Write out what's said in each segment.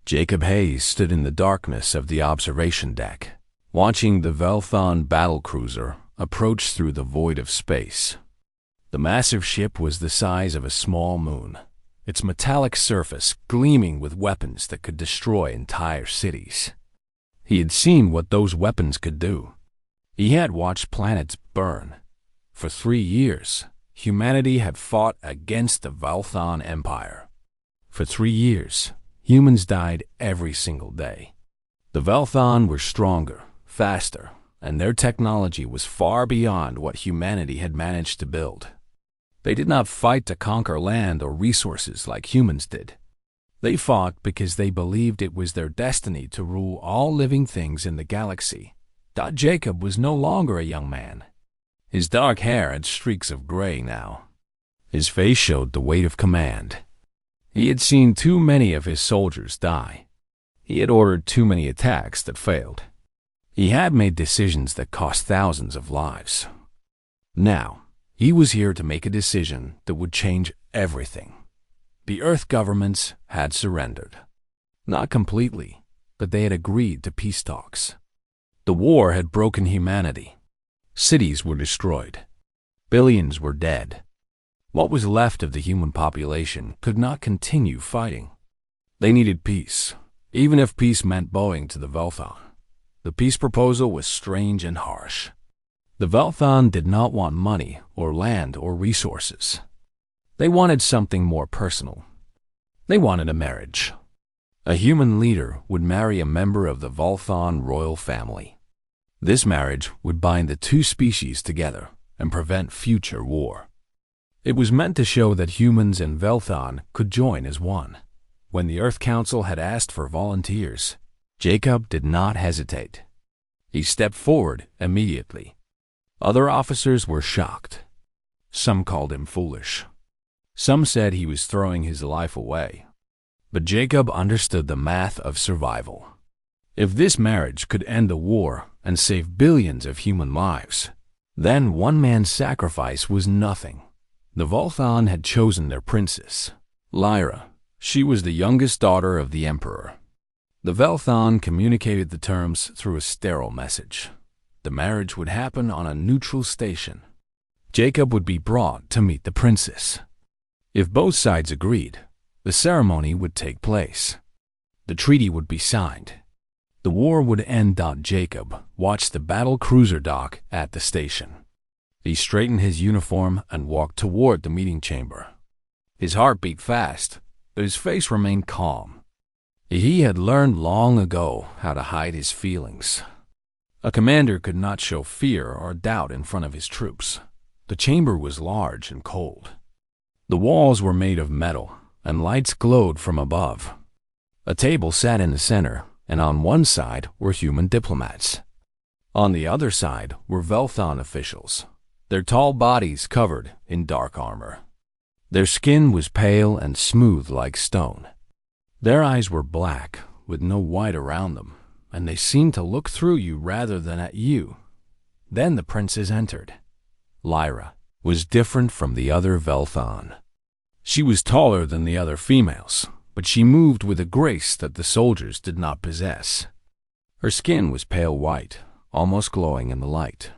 Jacob Hayes stood in the darkness of the observation deck, watching the Velthon battlecruiser approach through the void of space. The massive ship was the size of a small moon, its metallic surface gleaming with weapons that could destroy entire cities. He had seen what those weapons could do. He had watched planets burn. For 3 years, humanity had fought against the Velthon Empire. For 3 years, humans died every single day. The Velthon were stronger, faster, and their technology was far beyond what humanity had managed to build. They did not fight to conquer land or resources like humans did. They fought because they believed it was their destiny to rule all living things in the galaxy. Jacob was no longer a young man. His dark hair had streaks of gray now. His face showed the weight of command. He had seen too many of his soldiers die. He had ordered too many attacks that failed. He had made decisions that cost thousands of lives. Now, he was here to make a decision that would change everything. The Earth governments had surrendered. Not completely, but they had agreed to peace talks. The war had broken humanity. Cities were destroyed. Billions were dead. What was left of the human population could not continue fighting. They needed peace, even if peace meant bowing to the Velthon. The peace proposal was strange and harsh. The Velthon did not want money or land or resources. They wanted something more personal. They wanted a marriage. A human leader would marry a member of the Velthon royal family. This marriage would bind the two species together and prevent future war. It was meant to show that humans and Velthon could join as one. When the Earth Council had asked for volunteers, Jacob did not hesitate. He stepped forward immediately. Other officers were shocked. Some called him foolish. Some said he was throwing his life away. But Jacob understood the math of survival. If this marriage could end the war and save billions of human lives, then one man's sacrifice was nothing. The Velthon had chosen their princess, Lyra. She was the youngest daughter of the Emperor. The Velthon communicated the terms through a sterile message. The marriage would happen on a neutral station. Jacob would be brought to meet the princess. If both sides agreed, the ceremony would take place. The treaty would be signed. The war would end. Jacob watched the battle cruiser dock at the station. He straightened his uniform and walked toward the meeting chamber. His heart beat fast, but his face remained calm. He had learned long ago how to hide his feelings. A commander could not show fear or doubt in front of his troops. The chamber was large and cold. The walls were made of metal, and lights glowed from above. A table sat in the center, and on one side were human diplomats. On the other side were Velthon officials, their tall bodies covered in dark armor. Their skin was pale and smooth like stone. Their eyes were black, with no white around them, and they seemed to look through you rather than at you. Then the princess entered. Lyra was different from the other Velthon. She was taller than the other females, but she moved with a grace that the soldiers did not possess. Her skin was pale white, almost glowing in the light.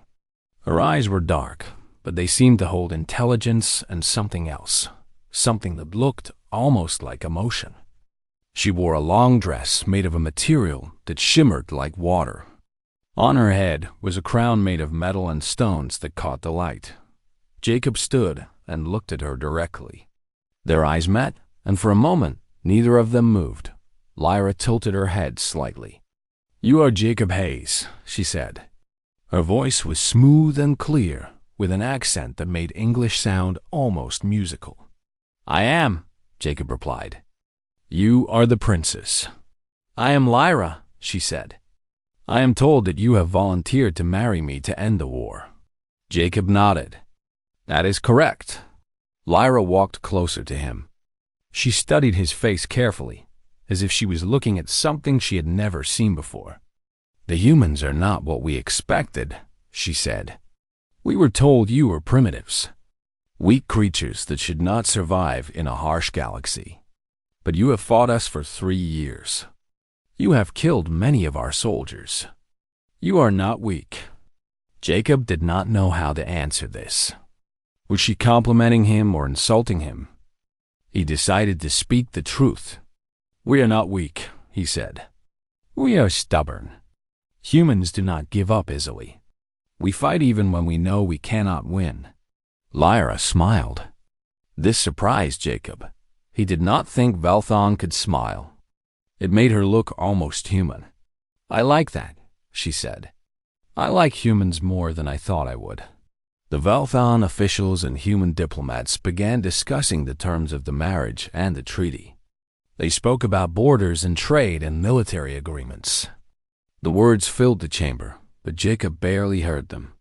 Her eyes were dark, but they seemed to hold intelligence and something else, something that looked almost like emotion. She wore a long dress made of a material that shimmered like water. On her head was a crown made of metal and stones that caught the light. Jacob stood and looked at her directly. Their eyes met, and for a moment, neither of them moved. Lyra tilted her head slightly. "You are Jacob Hayes," she said. Her voice was smooth and clear, with an accent that made English sound almost musical. "I am," Jacob replied. "You are the princess." "I am Lyra," she said. "I am told that you have volunteered to marry me to end the war." Jacob nodded. "That is correct." Lyra walked closer to him. She studied his face carefully, as if she was looking at something she had never seen before. "The humans are not what we expected," she said. "We were told you were primitives, weak creatures that should not survive in a harsh galaxy. But you have fought us for 3 years. You have killed many of our soldiers. You are not weak." Jacob did not know how to answer this. Was she complimenting him or insulting him? He decided to speak the truth. "We are not weak," he said. "We are stubborn. Humans do not give up easily. We fight even when we know we cannot win." Lyra smiled. This surprised Jacob. He did not think Velthon could smile. It made her look almost human. "I like that," she said. "I like humans more than I thought I would." The Velthon officials and human diplomats began discussing the terms of the marriage and the treaty. They spoke about borders and trade and military agreements. The words filled the chamber, but Jacob barely heard them.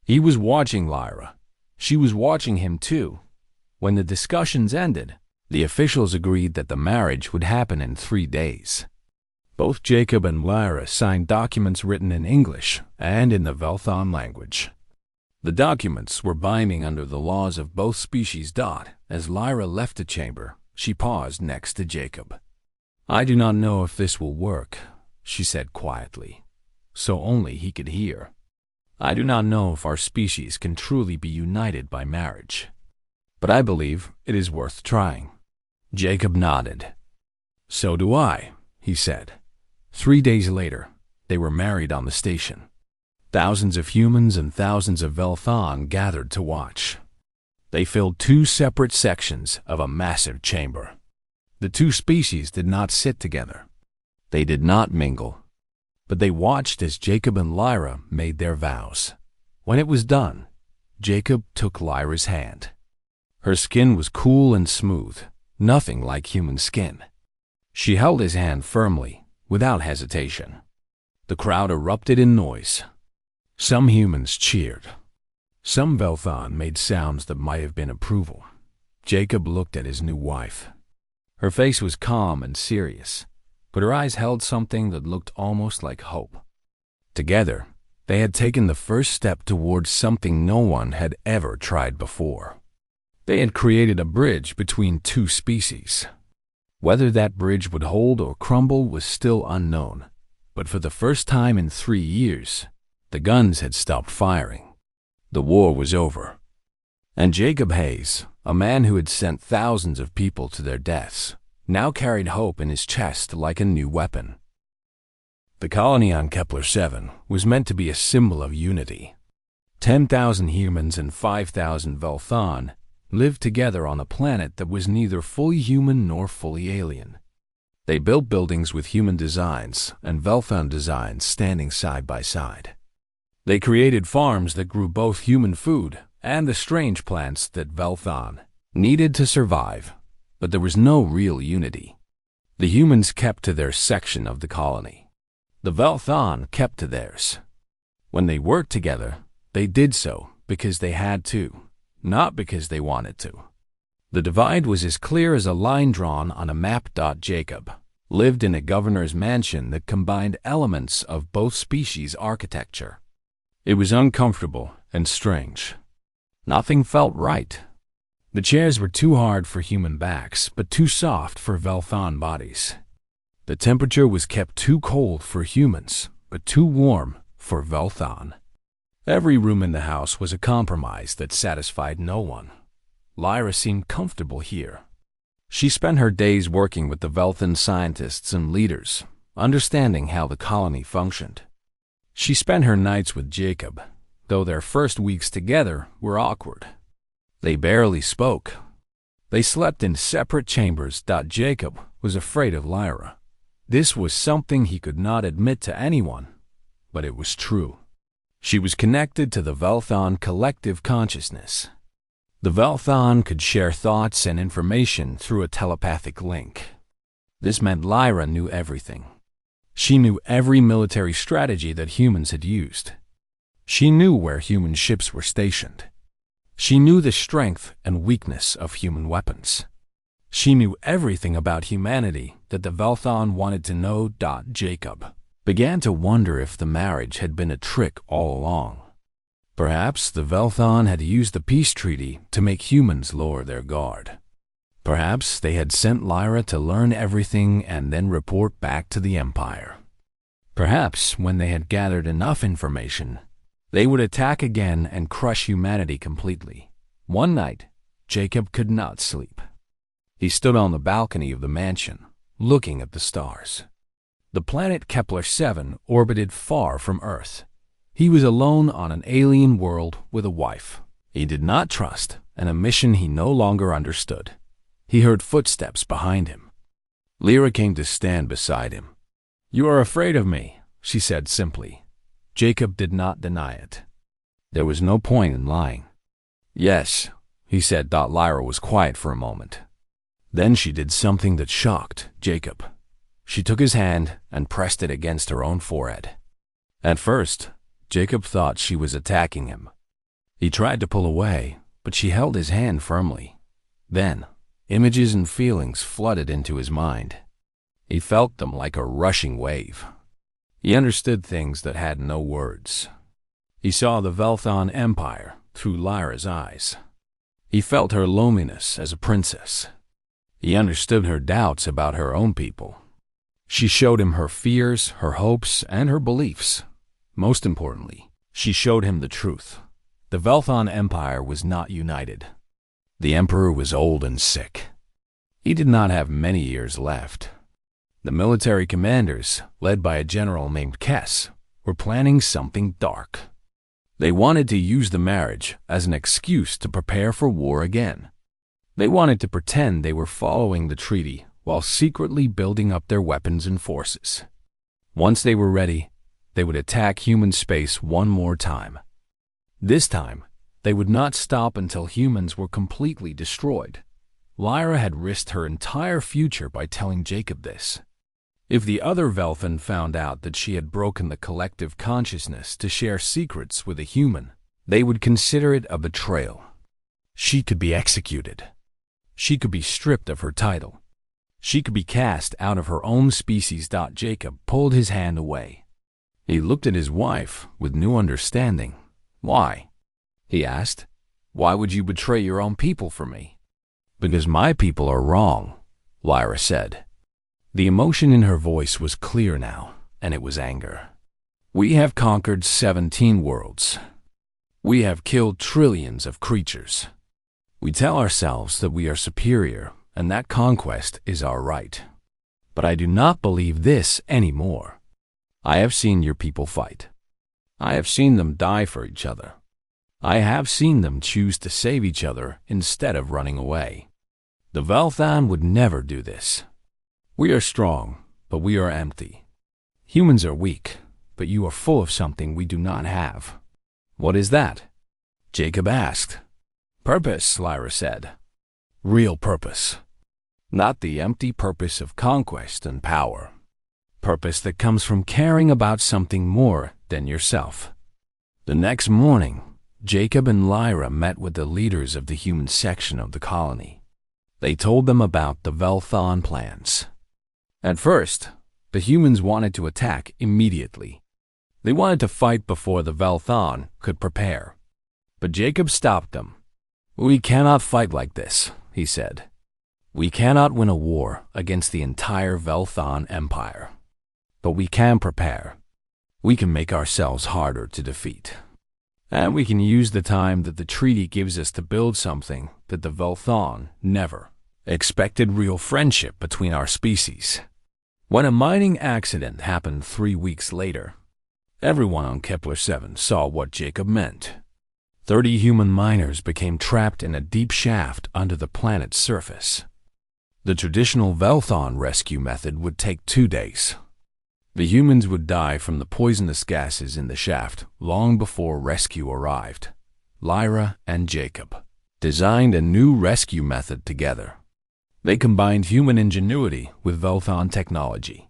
He was watching Lyra. She was watching him too. When the discussions ended, the officials agreed that the marriage would happen in 3 days. Both Jacob and Lyra signed documents written in English and in the Velthon language. The documents were binding under the laws of both species. As Lyra left the chamber, she paused next to Jacob. "I do not know if this will work," she said quietly, so only he could hear. "I do not know if our species can truly be united by marriage, but I believe it is worth trying." Jacob nodded. "So do I," he said. 3 days later, they were married on the station. Thousands of humans and thousands of Velthon gathered to watch. They filled 2 separate sections of a massive chamber. The 2 species did not sit together. They did not mingle, but they watched as Jacob and Lyra made their vows. When it was done, Jacob took Lyra's hand. Her skin was cool and smooth, nothing like human skin. She held his hand firmly, without hesitation. The crowd erupted in noise. Some humans cheered. Some Velthon made sounds that might have been approval. Jacob looked at his new wife. Her face was calm and serious, but her eyes held something that looked almost like hope. Together, they had taken the first step towards something no one had ever tried before. They had created a bridge between 2 species. Whether that bridge would hold or crumble was still unknown, but for the first time in 3 years, the guns had stopped firing. The war was over. And Jacob Hayes, a man who had sent thousands of people to their deaths, now carried hope in his chest like a new weapon. The colony on Kepler 7 was meant to be a symbol of unity. 10,000 humans and 5,000 Velthon lived together on a planet that was neither fully human nor fully alien. They built buildings with human designs and Velthon designs standing side by side. They created farms that grew both human food and the strange plants that Velthon needed to survive, but there was no real unity. The humans kept to their section of the colony. The Velthon kept to theirs. When they worked together, they did so because they had to, not because they wanted to. The divide was as clear as a line drawn on a map. Jacob lived in a governor's mansion that combined elements of both species' architecture. It was uncomfortable and strange. Nothing felt right. The chairs were too hard for human backs, but too soft for Velthon bodies. The temperature was kept too cold for humans, but too warm for Velthon. Every room in the house was a compromise that satisfied no one. Lyra seemed comfortable here. She spent her days working with the Velthon scientists and leaders, understanding how the colony functioned. She spent her nights with Jacob, though their first weeks together were awkward. They barely spoke. They slept in separate chambers. Jacob was afraid of Lyra. This was something he could not admit to anyone, but it was true. She was connected to the Velthon collective consciousness. The Velthon could share thoughts and information through a telepathic link. This meant Lyra knew everything. She knew every military strategy that humans had used. She knew where human ships were stationed. She knew the strength and weakness of human weapons. She knew everything about humanity that the Velthon wanted to know. Jacob began to wonder if the marriage had been a trick all along. Perhaps the Velthon had used the peace treaty to make humans lower their guard. Perhaps they had sent Lyra to learn everything and then report back to the Empire. Perhaps when they had gathered enough information, they would attack again and crush humanity completely. One night, Jacob could not sleep. He stood on the balcony of the mansion, looking at the stars. The planet Kepler-7 orbited far from Earth. He was alone on an alien world with a wife he did not trust and a mission he no longer understood. He heard footsteps behind him. Lyra came to stand beside him. "You are afraid of me," she said simply. Jacob did not deny it. There was no point in lying. "Yes," he said. Lyra was quiet for a moment. Then she did something that shocked Jacob. She took his hand and pressed it against her own forehead. At first, Jacob thought she was attacking him. He tried to pull away, but she held his hand firmly. Then, images and feelings flooded into his mind. He felt them like a rushing wave. He understood things that had no words. He saw the Velthon Empire through Lyra's eyes. He felt her loneliness as a princess. He understood her doubts about her own people. She showed him her fears, her hopes, and her beliefs. Most importantly, she showed him the truth. The Velthon Empire was not united. The Emperor was old and sick. He did not have many years left. The military commanders, led by a general named Kess, were planning something dark. They wanted to use the marriage as an excuse to prepare for war again. They wanted to pretend they were following the treaty while secretly building up their weapons and forces. Once they were ready, they would attack human space one more time. This time, they would not stop until humans were completely destroyed. Lyra had risked her entire future by telling Jacob this. If the other Velthon found out that she had broken the collective consciousness to share secrets with a human, they would consider it a betrayal. She could be executed. She could be stripped of her title. She could be cast out of her own species. Jacob pulled his hand away. He looked at his wife with new understanding. "Why?" he asked. "Why would you betray your own people for me?" "Because my people are wrong," Lyra said. The emotion in her voice was clear now, and it was anger. "We have conquered 17 worlds. We have killed trillions of creatures. We tell ourselves that we are superior and that conquest is our right. But I do not believe this anymore. I have seen your people fight. I have seen them die for each other. I have seen them choose to save each other instead of running away. The Velthon would never do this. We are strong, but we are empty. Humans are weak, but you are full of something we do not have." "What is that?" Jacob asked. "Purpose," Lyra said. "Real purpose. Not the empty purpose of conquest and power. Purpose that comes from caring about something more than yourself." The next morning, Jacob and Lyra met with the leaders of the human section of the colony. They told them about the Velthon plans. At first, the humans wanted to attack immediately. They wanted to fight before the Velthon could prepare. But Jacob stopped them. "We cannot fight like this," he said. "We cannot win a war against the entire Velthon Empire. But we can prepare. We can make ourselves harder to defeat. And we can use the time that the treaty gives us to build something that the Velthon never expected: real friendship between our species." When a mining accident happened 3 weeks later, everyone on Kepler-7 saw what Jacob meant. 30 human miners became trapped in a deep shaft under the planet's surface. The traditional Velthon rescue method would take 2 days. The humans would die from the poisonous gases in the shaft long before rescue arrived. Lyra and Jacob designed a new rescue method together. They combined human ingenuity with Velthon technology.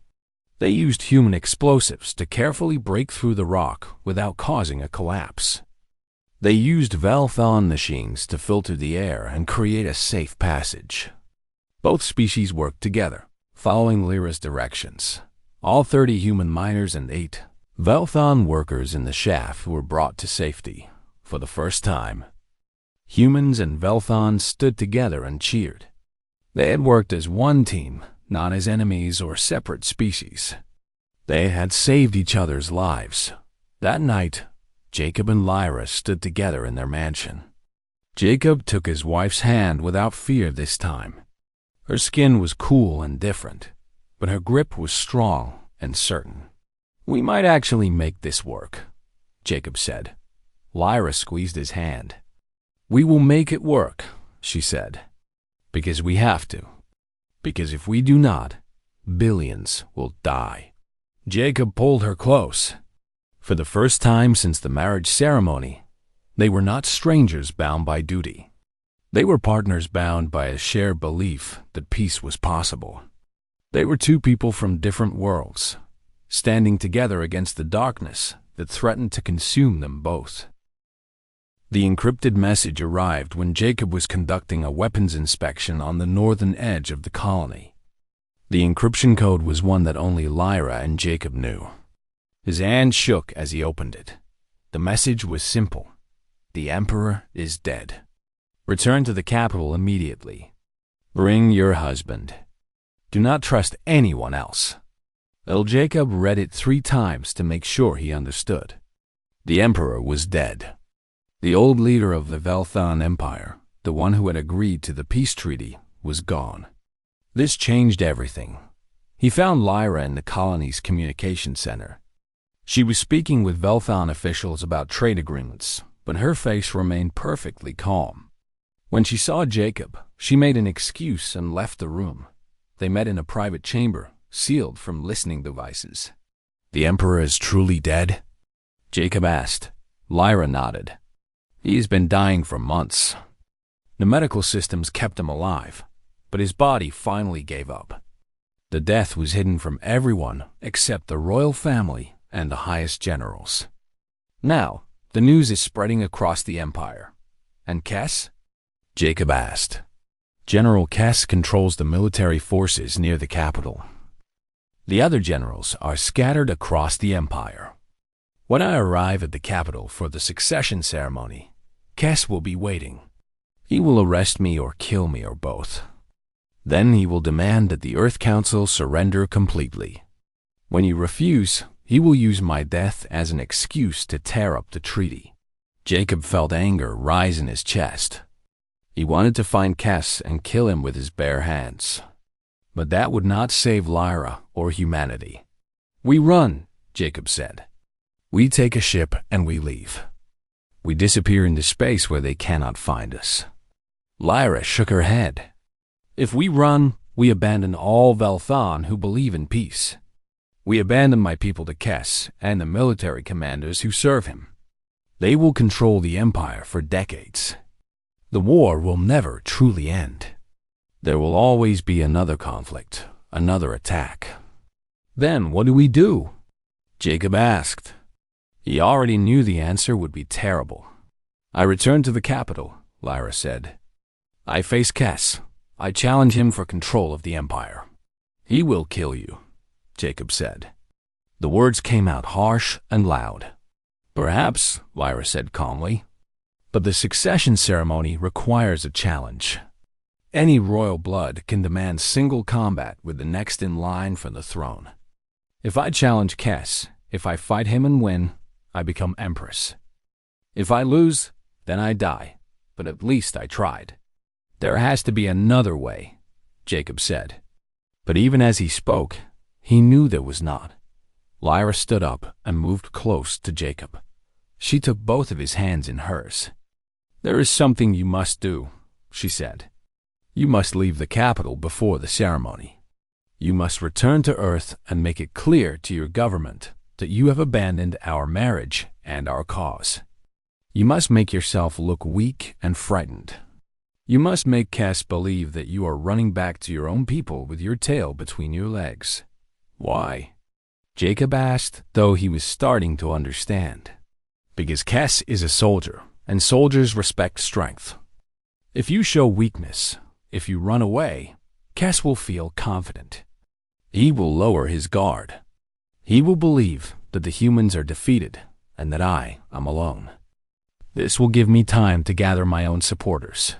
They used human explosives to carefully break through the rock without causing a collapse. They used Velthon machines to filter the air and create a safe passage. Both species worked together, following Lyra's directions. All 30 human miners and 8 Velthon workers in the shaft were brought to safety for the first time. Humans and Velthon stood together and cheered. They had worked as one team, not as enemies or separate species. They had saved each other's lives. That night, Jacob and Lyra stood together in their mansion. Jacob took his wife's hand without fear this time. Her skin was cool and different, but her grip was strong and certain. "We might actually make this work," Jacob said. Lyra squeezed his hand. "We will make it work," she said, "because we have to. Because if we do not, billions will die." Jacob pulled her close. For the first time since the marriage ceremony, they were not strangers bound by duty. They were partners bound by a shared belief that peace was possible. They were two people from different worlds, standing together against the darkness that threatened to consume them both. The encrypted message arrived when Jacob was conducting a weapons inspection on the northern edge of the colony. The encryption code was one that only Lyra and Jacob knew. His hand shook as he opened it. The message was simple. "The Emperor is dead. Return to the capital immediately. Bring your husband. Do not trust anyone else." Jacob read it 3 times to make sure he understood. The Emperor was dead. The old leader of the Velthon Empire, the one who had agreed to the peace treaty, was gone. This changed everything. He found Lyra in the colony's communication center. She was speaking with Velthon officials about trade agreements, but her face remained perfectly calm. When she saw Jacob, she made an excuse and left the room. They met in a private chamber, sealed from listening devices. "The Emperor is truly dead?" Jacob asked. Lyra nodded. "He has been dying for months. The medical systems kept him alive, but his body finally gave up. The death was hidden from everyone except the royal family and the highest generals. Now, the news is spreading across the empire. And Kess?" Jacob asked. "General Kess controls the military forces near the capital. The other generals are scattered across the empire. When I arrive at the capital for the succession ceremony, Kess will be waiting. He will arrest me or kill me or both. Then he will demand that the Earth Council surrender completely. When you refuse, he will use my death as an excuse to tear up the treaty." Jacob felt anger rise in his chest. He wanted to find Kess and kill him with his bare hands. But that would not save Lyra or humanity. "We run," Jacob said. "We take a ship and we leave. We disappear into space where they cannot find us." Lyra shook her head. "If we run, we abandon all Velthon who believe in peace. We abandon my people to Kess and the military commanders who serve him. They will control the empire for decades. The war will never truly end. There will always be another conflict, another attack. Then what do we do?" Jacob asked. He already knew the answer would be terrible. "I return to the capital," Lyra said. "I face Kess. I challenge him for control of the empire." "He will kill you," Jacob said. The words came out harsh and loud. "Perhaps," Lyra said calmly. "But the succession ceremony requires a challenge. Any royal blood can demand single combat with the next in line for the throne. If I challenge Kess, if I fight him and win, I become empress. If I lose, then I die, but at least I tried." "There has to be another way," Jacob said. But even as he spoke, he knew there was not. Lyra stood up and moved close to Jacob. She took both of his hands in hers. "There is something you must do," she said. "You must leave the capital before the ceremony. You must return to Earth and make it clear to your government that you have abandoned our marriage and our cause. You must make yourself look weak and frightened. You must make Kess believe that you are running back to your own people with your tail between your legs." "Why?" Jacob asked, though he was starting to understand. "Because Kess is a soldier, and soldiers respect strength. If you show weakness, if you run away, Kess will feel confident. He will lower his guard. He will believe that the humans are defeated and that I am alone. This will give me time to gather my own supporters.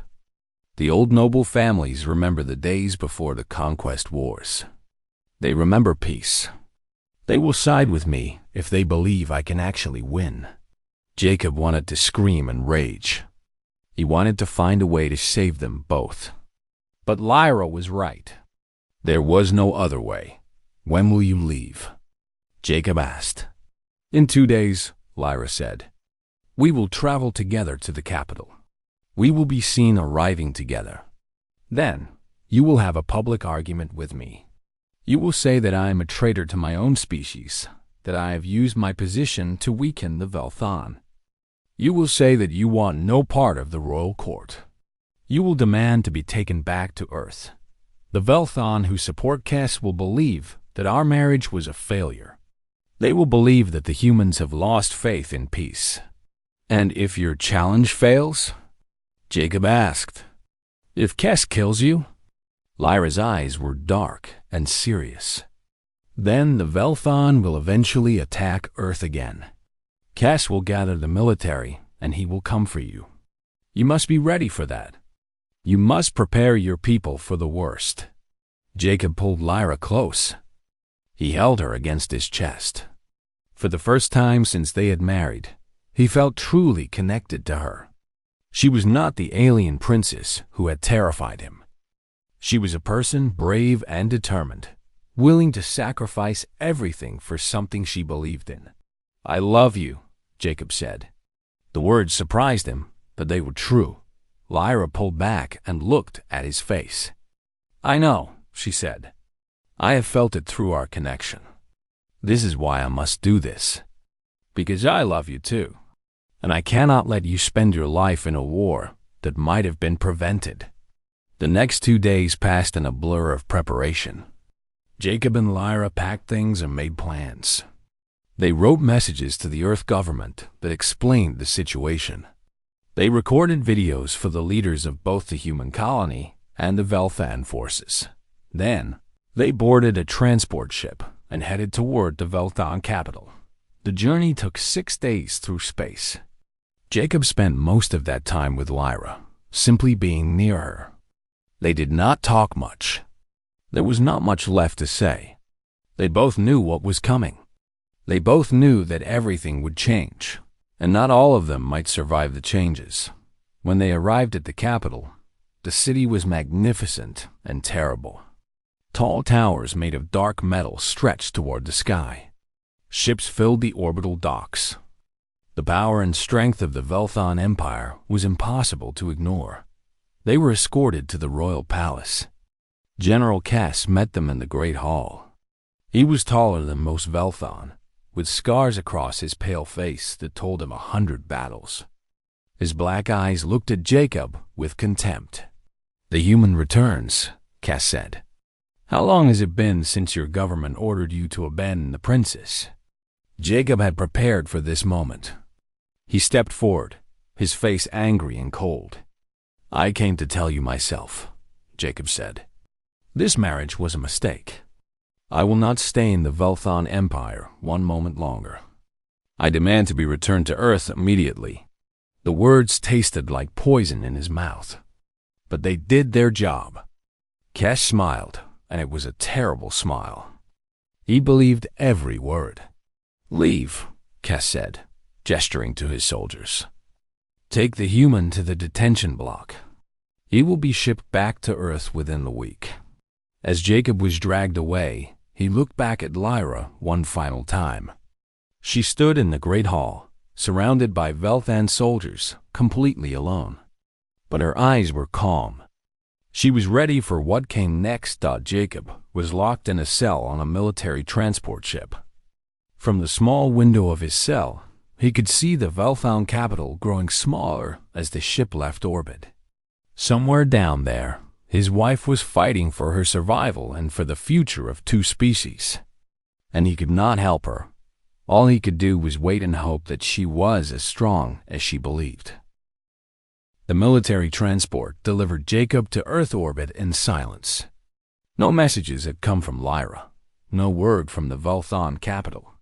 The old noble families remember the days before the conquest wars. They remember peace. They will side with me if they believe I can actually win. Jacob wanted to scream and rage. He wanted to find a way to save them both. But Lyra was right. There was no other way. When will you leave? Jacob asked. In 2 days, Lyra said. We will travel together to the capital. We will be seen arriving together. Then, you will have a public argument with me. You will say that I am a traitor to my own species, that I have used my position to weaken the Vel'Thon. You will say that you want no part of the royal court. You will demand to be taken back to Earth. The Vel'Thon who support Kes will believe that our marriage was a failure. They will believe that the humans have lost faith in peace. And if your challenge fails? Jacob asked. If Kes kills you? Lyra's eyes were dark and serious. Then the Vel'Thon will eventually attack Earth again. Kes will gather the military, and he will come for you. You must be ready for that. You must prepare your people for the worst. Jacob pulled Lyra close. He held her against his chest. For the first time since they had married, he felt truly connected to her. She was not the alien princess who had terrified him. She was a person brave and determined, willing to sacrifice everything for something she believed in. I love you, Jacob said. The words surprised him, but they were true. Lyra pulled back and looked at his face. I know, she said. I have felt it through our connection. This is why I must do this. Because I love you too. And I cannot let you spend your life in a war that might have been prevented. The next 2 days passed in a blur of preparation. Jacob and Lyra packed things and made plans. They wrote messages to the Earth government that explained the situation. They recorded videos for the leaders of both the human colony and the Vel'Thon forces. Then, they boarded a transport ship and headed toward the Vel'Thon capital. The journey took 6 days through space. Jacob spent most of that time with Lyra, simply being near her. They did not talk much. There was not much left to say. They both knew what was coming. They both knew that everything would change, and not all of them might survive the changes. When they arrived at the capital, the city was magnificent and terrible. Tall towers made of dark metal stretched toward the sky. Ships filled the orbital docks. The power and strength of the Vel'Thon Empire was impossible to ignore. They were escorted to the royal palace. General Kes met them in the Great Hall. He was taller than most Vel'Thon, with scars across his pale face that told of 100 battles. His black eyes looked at Jacob with contempt. The human returns, Kes said. How long has it been since your government ordered you to abandon the princess? Jacob had prepared for this moment. He stepped forward, his face angry and cold. I came to tell you myself, Jacob said. This marriage was a mistake. I will not stay in the Vel'Thon Empire 1 moment longer. I demand to be returned to Earth immediately. The words tasted like poison in his mouth, but they did their job. Kes smiled, and it was a terrible smile. He believed every word. Leave, Kes said, gesturing to his soldiers. Take the human to the detention block. He will be shipped back to Earth within the week. As Jacob was dragged away, he looked back at Lyra one final time. She stood in the Great Hall, surrounded by Vel'Thon soldiers, completely alone. But her eyes were calm. She was ready for what came next. Jacob was locked in a cell on a military transport ship. From the small window of his cell, he could see the Vel'Thon capital growing smaller as the ship left orbit. Somewhere down there, his wife was fighting for her survival and for the future of 2 species. And he could not help her. All he could do was wait and hope that she was as strong as she believed. The military transport delivered Jacob to Earth orbit in silence. No messages had come from Lyra. No word from the Vel'Thon capital.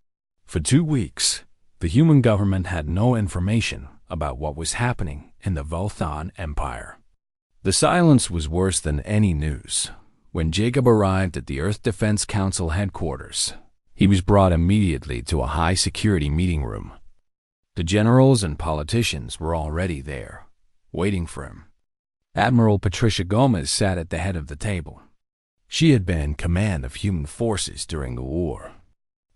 For 2 weeks, the human government had no information about what was happening in the Vel'Thon Empire. The silence was worse than any news. When Jacob arrived at the Earth Defense Council headquarters, he was brought immediately to a high-security meeting room. The generals and politicians were already there, waiting for him. Admiral Patricia Gomez sat at the head of the table. She had been in command of human forces during the war.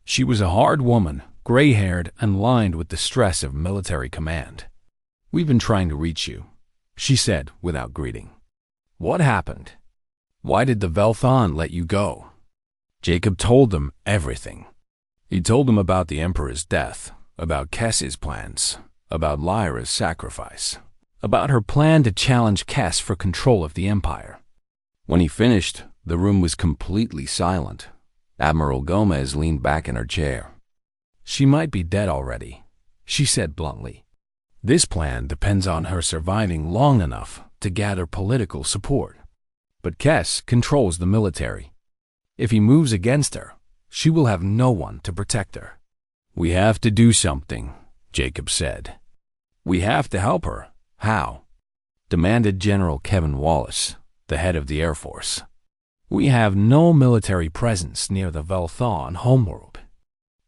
She was a hard woman, gray-haired and lined with the stress of military command. "We've been trying to reach you," she said without greeting. "What happened? Why did the Velthon let you go?" Jacob told them everything. He told them about the Emperor's death, about Kess's plans, about Lyra's sacrifice, about her plan to challenge Kess for control of the Empire. When he finished, the room was completely silent. Admiral Gomez leaned back in her chair. "She might be dead already," she said bluntly. "This plan depends on her surviving long enough to gather political support. But Kess controls the military. If he moves against her, she will have no one to protect her." "We have to do something," Jacob said. "We have to help her. How?" demanded General Kevin Wallace, the head of the Air Force. "We have no military presence near the Velthon homeworld.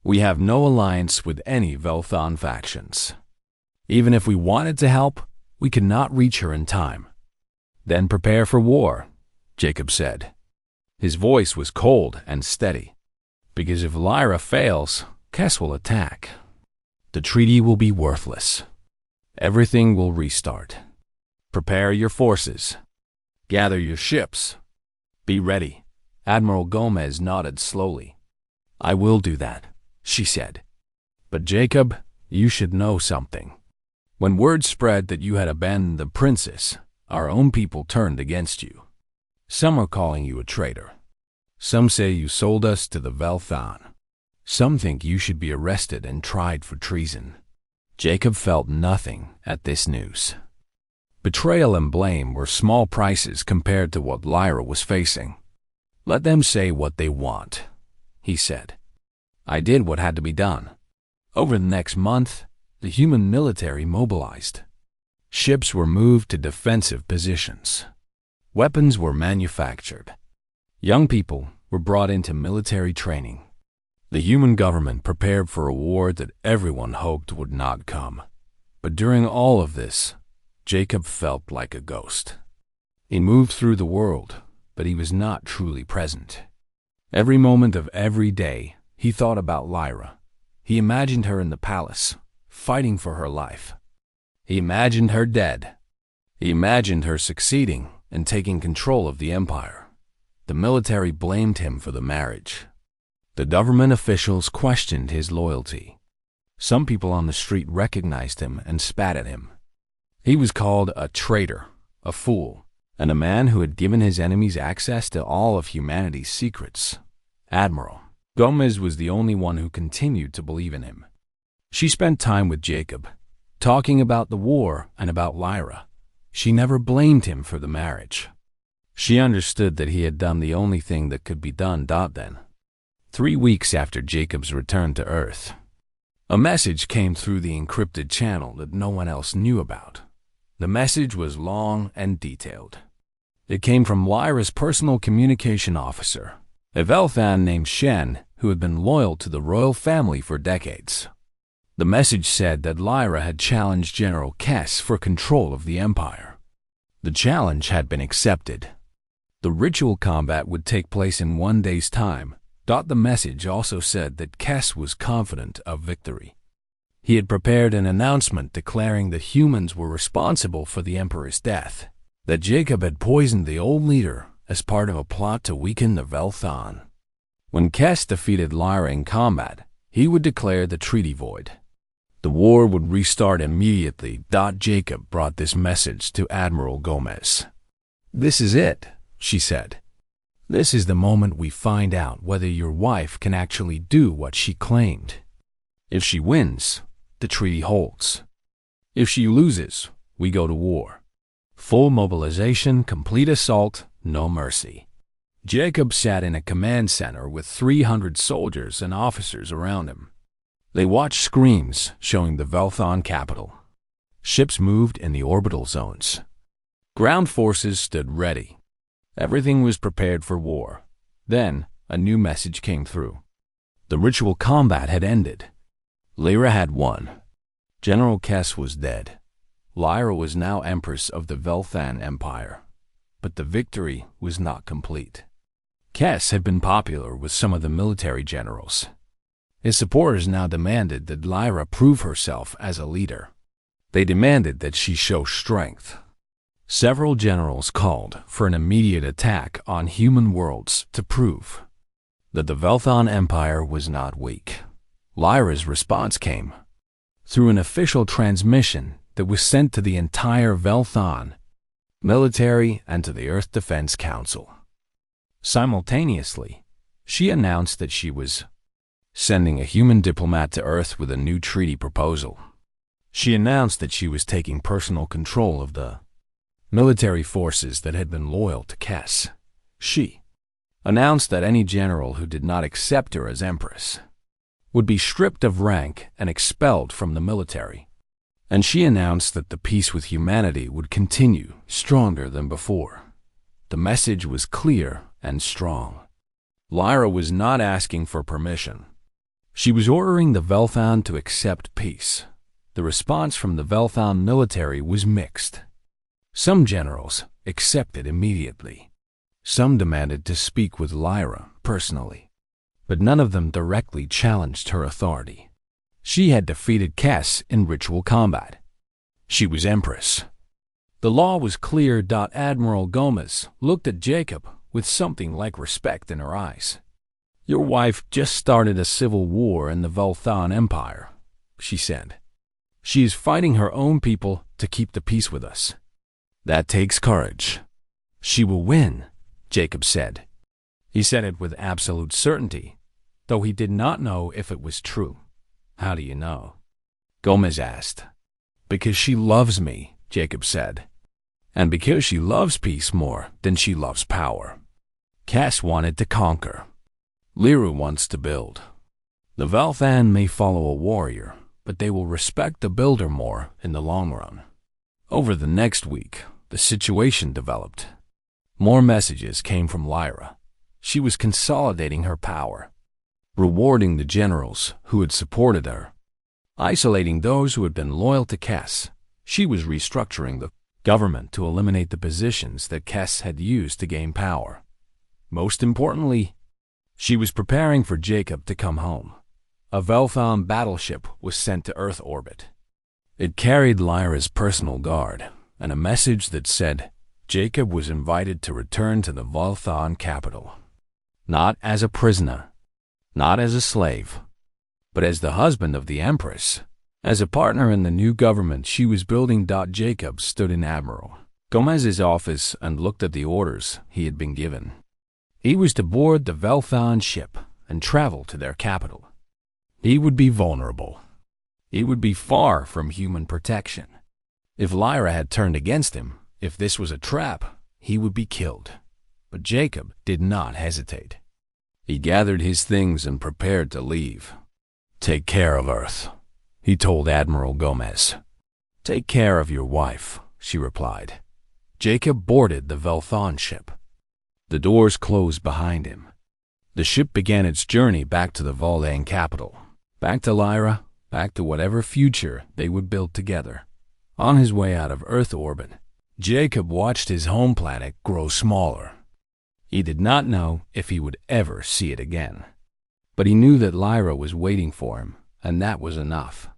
We have no alliance with any Velthon factions. Even if we wanted to help, we could not reach her in time." "Then prepare for war," Jacob said. His voice was cold and steady. "Because if Lyra fails, Kess will attack. The treaty will be worthless. Everything will restart. Prepare your forces. Gather your ships. Be ready." Admiral Gomez nodded slowly. "I will do that," she said. "But Jacob, you should know something. When word spread that you had abandoned the princess, our own people turned against you. Some are calling you a traitor. Some say you sold us to the Velthon. Some think you should be arrested and tried for treason." Jacob felt nothing at this news. Betrayal and blame were small prices compared to what Lyra was facing. "Let them say what they want," he said. "I did what had to be done." Over the next month, the human military mobilized. Ships were moved to defensive positions. Weapons were manufactured. Young people were brought into military training. The human government prepared for a war that everyone hoped would not come. But during all of this, Jacob felt like a ghost. He moved through the world, but he was not truly present. Every moment of every day, he thought about Lyra. He imagined her in the palace, fighting for her life. He imagined her dead. He imagined her succeeding and taking control of the empire. The military blamed him for the marriage. The government officials questioned his loyalty. Some people on the street recognized him and spat at him. He was called a traitor, a fool, and a man who had given his enemies access to all of humanity's secrets. Admiral Gomez was the only one who continued to believe in him. She spent time with Jacob, talking about the war and about Lyra. She never blamed him for the marriage. She understood that he had done the only thing that could be done. Then, 3 weeks after Jacob's return to Earth, a message came through the encrypted channel that no one else knew about. The message was long and detailed. It came from Lyra's personal communication officer, a Velthan named Shen, who had been loyal to the royal family for decades. The message said that Lyra had challenged General Kess for control of the empire. The challenge had been accepted. The ritual combat would take place in 1 day's time. The message also said that Kess was confident of victory. He had prepared an announcement declaring that humans were responsible for the Emperor's death, that Jacob had poisoned the old leader as part of a plot to weaken the Velthon. When Kess defeated Lyra in combat, he would declare the treaty void. The war would restart immediately. Jacob brought this message to Admiral Gomez. "This is it," she said. "This is the moment we find out whether your wife can actually do what she claimed. If she wins, the treaty holds. If she loses, we go to war. Full mobilization, complete assault, no mercy." Jacob sat in a command center with 300 soldiers and officers around him. They watched screens showing the Velthon capital. Ships moved in the orbital zones. Ground forces stood ready. Everything was prepared for war. Then, a new message came through. The ritual combat had ended. Lyra had won. General Kess was dead. Lyra was now Empress of the Velthan Empire. But the victory was not complete. Kess had been popular with some of the military generals. His supporters now demanded that Lyra prove herself as a leader. They demanded that she show strength. Several generals called for an immediate attack on human worlds to prove that the Velthan Empire was not weak. Lyra's response came through an official transmission that was sent to the entire Velthan military and to the Earth Defense Council. Simultaneously, she announced that she was sending a human diplomat to Earth with a new treaty proposal. She announced that she was taking personal control of the military forces that had been loyal to Kess. She announced that any general who did not accept her as Empress would be stripped of rank and expelled from the military. And she announced that the peace with humanity would continue stronger than before. The message was clear and strong. Lyra was not asking for permission. She was ordering the Velthan to accept peace. The response from the Velthan military was mixed. Some generals accepted immediately. Some demanded to speak with Lyra personally, but none of them directly challenged her authority. She had defeated Kess in ritual combat. She was Empress. The law was clear. Admiral Gomez looked at Jacob with something like respect in her eyes. "Your wife just started a civil war in the Velthan Empire," she said. "She is fighting her own people to keep the peace with us. That takes courage." "She will win," Jacob said. He said it with absolute certainty, though he did not know if it was true. "How do you know?" Gomez asked. "Because she loves me," Jacob said. "And because she loves peace more than she loves power." Kess wanted to conquer. Lyra wants to build. The Velthan may follow a warrior, but they will respect the builder more in the long run. Over the next week, the situation developed. More messages came from Lyra. She was consolidating her power, rewarding the generals who had supported her, isolating those who had been loyal to Kess. She was restructuring the government to eliminate the positions that Kess had used to gain power. Most importantly, she was preparing for Jacob to come home. A Velthan battleship was sent to Earth orbit. It carried Lyra's personal guard and a message that said Jacob was invited to return to the Velthan capital, not as a prisoner, not as a slave, but as the husband of the Empress, as a partner in the new government she was building. Jacob stood in Admiral Gomez's office and looked at the orders he had been given. He was to board the Velthan ship and travel to their capital. He would be vulnerable. He would be far from human protection. If Lyra had turned against him, if this was a trap, he would be killed. But Jacob did not hesitate. He gathered his things and prepared to leave. "Take care of Earth," he told Admiral Gomez. "Take care of your wife," she replied. Jacob boarded the Velthan ship. The doors closed behind him. The ship began its journey back to the Velthan capital, back to Lyra, back to whatever future they would build together. On his way out of Earth orbit, Jacob watched his home planet grow smaller. He did not know if he would ever see it again, but he knew that Lyra was waiting for him, and that was enough.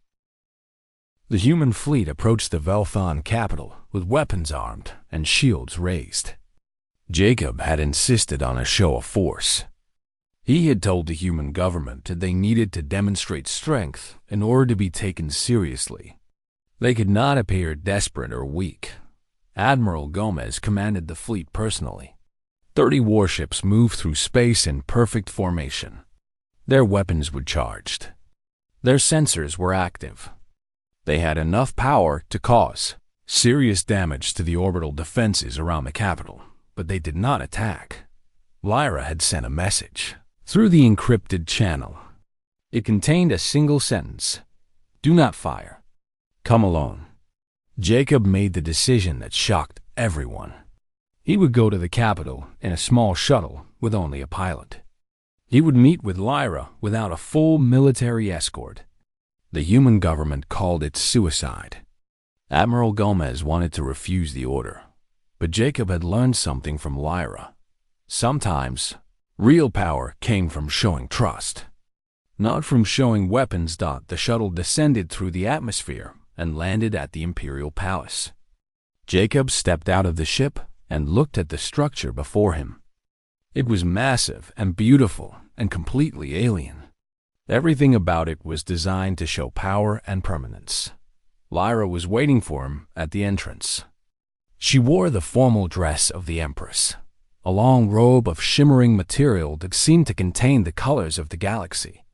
The human fleet approached the Velthan capital with weapons armed and shields raised. Jacob had insisted on a show of force. He had told the human government that they needed to demonstrate strength in order to be taken seriously. They could not appear desperate or weak. Admiral Gomez commanded the fleet personally. 30 warships moved through space in perfect formation. Their weapons were charged. Their sensors were active. They had enough power to cause serious damage to the orbital defenses around the capital, but they did not attack. Lyra had sent a message through the encrypted channel. It contained a single sentence: "Do not fire. Come alone." Jacob made the decision that shocked everyone. He would go to the capital in a small shuttle with only a pilot. He would meet with Lyra without a full military escort. The human government called it suicide. Admiral Gomez wanted to refuse the order, but Jacob had learned something from Lyra. Sometimes, real power came from showing trust, not from showing weapons. The shuttle descended through the atmosphere and landed at the Imperial Palace. Jacob stepped out of the ship and looked at the structure before him. It was massive and beautiful and completely alien. Everything about it was designed to show power and permanence. Lyra was waiting for him at the entrance. She wore the formal dress of the Empress, a long robe of shimmering material that seemed to contain the colors of the galaxy.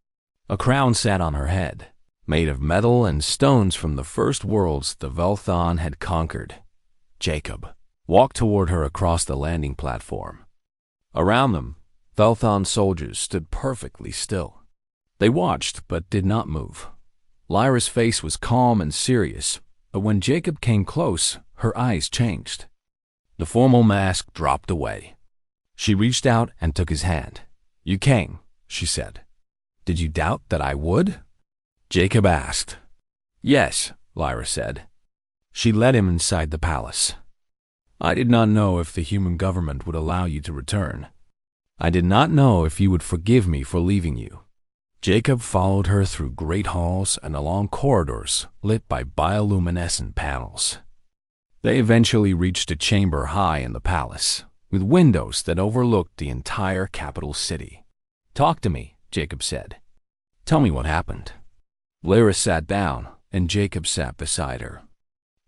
A crown sat on her head, made of metal and stones from the first worlds the Velthon had conquered. Jacob walked toward her across the landing platform. Around them, Velthon soldiers stood perfectly still. They watched but did not move. Lyra's face was calm and serious, but when Jacob came close, her eyes changed. The formal mask dropped away. She reached out and took his hand. "You came," she said. "Did you doubt that I would?" Jacob asked. "Yes," Lyra said. She led him inside the palace. "I did not know if the human government would allow you to return. I did not know if you would forgive me for leaving you." Jacob followed her through great halls and along corridors lit by bioluminescent panels. They eventually reached a chamber high in the palace, with windows that overlooked the entire capital city. "Talk to me," Jacob said. "Tell me what happened." Lyra sat down, and Jacob sat beside her.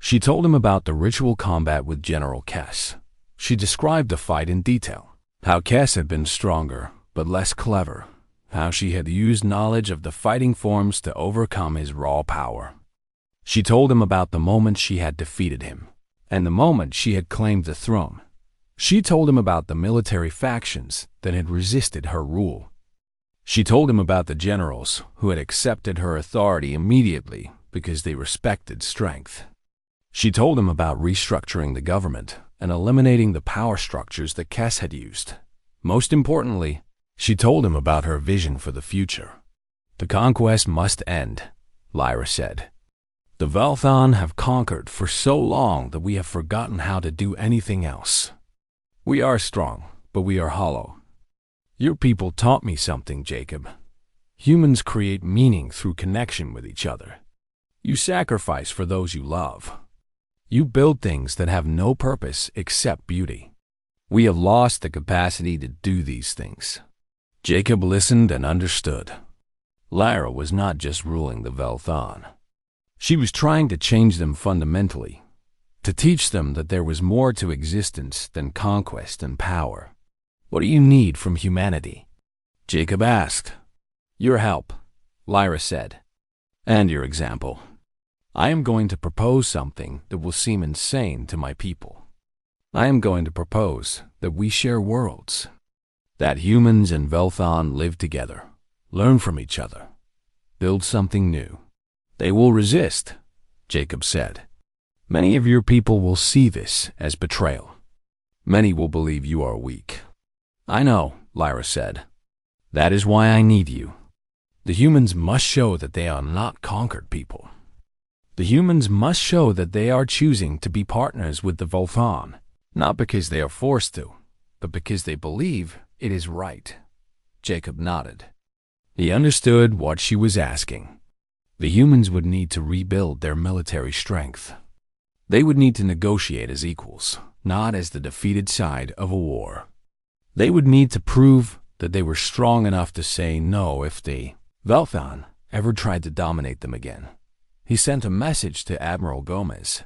She told him about the ritual combat with General Kess. She described the fight in detail, how Kess had been stronger, but less clever, how she had used knowledge of the fighting forms to overcome his raw power. She told him about the moment she had defeated him, and the moment she had claimed the throne. She told him about the military factions that had resisted her rule. She told him about the generals who had accepted her authority immediately because they respected strength. She told him about restructuring the government and eliminating the power structures that Kess had used. Most importantly, she told him about her vision for the future. "The conquest must end," Lyra said. "The Velthon have conquered for so long that we have forgotten how to do anything else. We are strong, but we are hollow. Your people taught me something, Jacob. Humans create meaning through connection with each other. You sacrifice for those you love. You build things that have no purpose except beauty. We have lost the capacity to do these things." Jacob listened and understood. Lyra was not just ruling the Velthon. She was trying to change them fundamentally, to teach them that there was more to existence than conquest and power. "What do you need from humanity?" Jacob asked. "Your help," Lyra said, "and your example. I am going to propose something that will seem insane to my people. I am going to propose that we share worlds, that humans and Velthon live together, learn from each other, build something new." "They will resist," Jacob said. "Many of your people will see this as betrayal. Many will believe you are weak." "I know," Lyra said. "That is why I need you. The humans must show that they are not conquered people. The humans must show that they are choosing to be partners with the Velthon, not because they are forced to, but because they believe it is right." Jacob nodded. He understood what she was asking. The humans would need to rebuild their military strength. They would need to negotiate as equals, not as the defeated side of a war. They would need to prove that they were strong enough to say no if the Velthon ever tried to dominate them again. He sent a message to Admiral Gomez.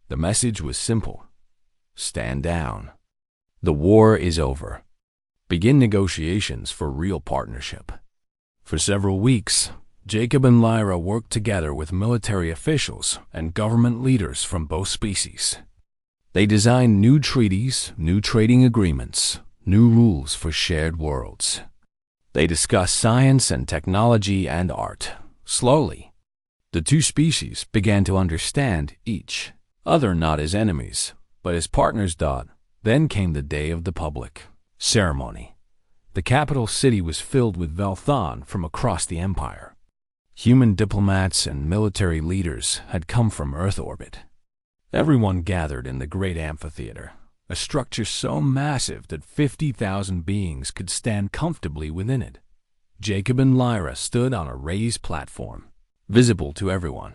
The message was simple: stand down. The war is over. Begin negotiations for real partnership. For several weeks, Jacob and Lyra worked together with military officials and government leaders from both species. They designed new treaties, new trading agreements, new rules for shared worlds. They discussed science and technology and art. Slowly, the two species began to understand each other not as enemies, but his partners died. Then came the day of the public ceremony. The capital city was filled with Velthon from across the Empire. Human diplomats and military leaders had come from Earth orbit. Everyone gathered in the great amphitheater, a structure so massive that 50,000 beings could stand comfortably within it. Jacob and Lyra stood on a raised platform, visible to everyone.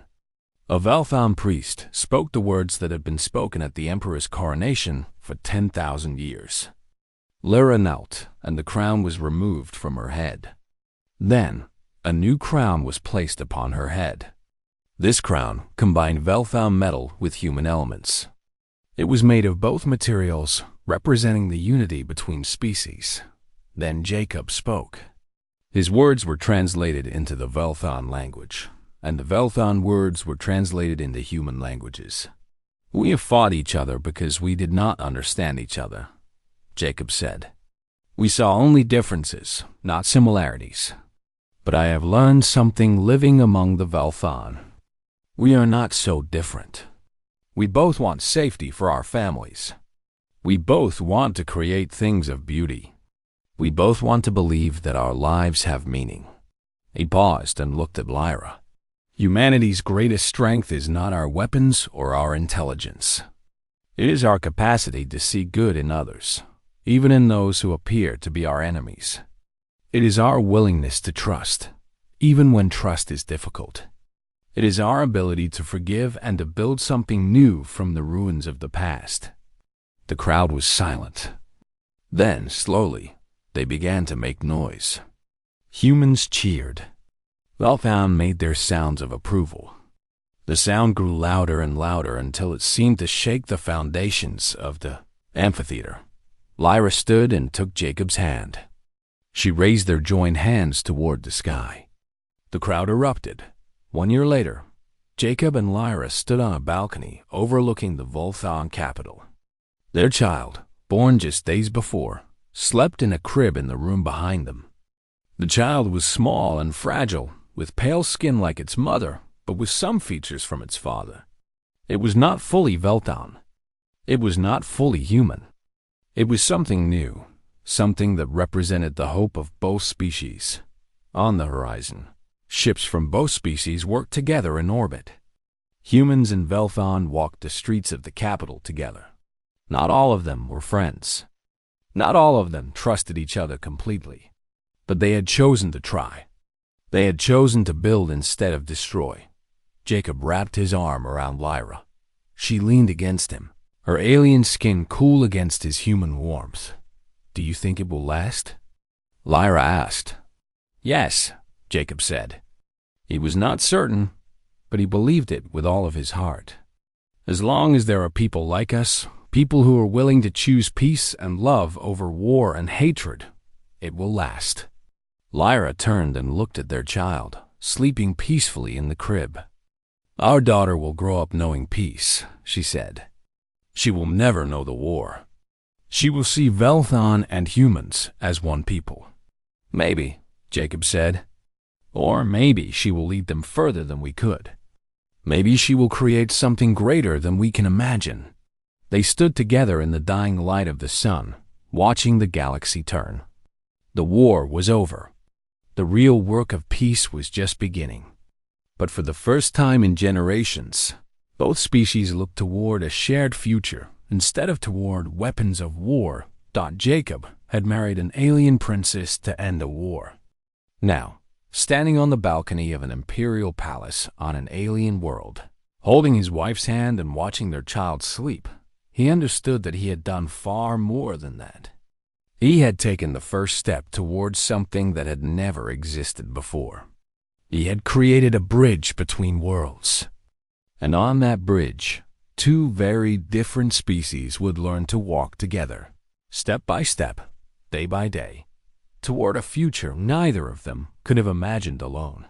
A Velthon priest spoke the words that had been spoken at the Emperor's coronation for 10,000 years. Lyra knelt, and the crown was removed from her head. Then, a new crown was placed upon her head. This crown combined Velthon metal with human elements. It was made of both materials, representing the unity between species. Then Jacob spoke. His words were translated into the Velthon language, and the Velthon words were translated into human languages. "We have fought each other because we did not understand each other," Jacob said. "We saw only differences, not similarities. But I have learned something living among the Velthon. We are not so different. We both want safety for our families. We both want to create things of beauty. We both want to believe that our lives have meaning." He paused and looked at Lyra. "Humanity's greatest strength is not our weapons or our intelligence. It is our capacity to see good in others, even in those who appear to be our enemies. It is our willingness to trust, even when trust is difficult. It is our ability to forgive and to build something new from the ruins of the past." The crowd was silent. Then, slowly, they began to make noise. Humans cheered. Velthon made their sounds of approval. The sound grew louder and louder until it seemed to shake the foundations of the amphitheater. Lyra stood and took Jacob's hand. She raised their joined hands toward the sky. The crowd erupted. 1 year later, Jacob and Lyra stood on a balcony overlooking the Velthon capital. Their child, born just days before, slept in a crib in the room behind them. The child was small and fragile, with pale skin like its mother, but with some features from its father. It was not fully Velthon. It was not fully human. It was something new, something that represented the hope of both species. On the horizon, ships from both species worked together in orbit. Humans and Velthon walked the streets of the capital together. Not all of them were friends. Not all of them trusted each other completely. But they had chosen to try. They had chosen to build instead of destroy. Jacob wrapped his arm around Lyra. She leaned against him, her alien skin cool against his human warmth. "Do you think it will last?" Lyra asked. "Yes," Jacob said. He was not certain, but he believed it with all of his heart. "As long as there are people like us, people who are willing to choose peace and love over war and hatred, it will last." Lyra turned and looked at their child, sleeping peacefully in the crib. "Our daughter will grow up knowing peace," she said. "She will never know the war. She will see Velthon and humans as one people." "Maybe," Jacob said. "Or maybe she will lead them further than we could. Maybe she will create something greater than we can imagine." They stood together in the dying light of the sun, watching the galaxy turn. The war was over. The real work of peace was just beginning. But for the first time in generations, both species looked toward a shared future instead of toward weapons of war. Jacob had married an alien princess to end a war. Now, standing on the balcony of an imperial palace on an alien world, holding his wife's hand and watching their child sleep, he understood that he had done far more than that. He had taken the first step towards something that had never existed before. He had created a bridge between worlds. And on that bridge, two very different species would learn to walk together, step by step, day by day, toward a future neither of them could have imagined alone.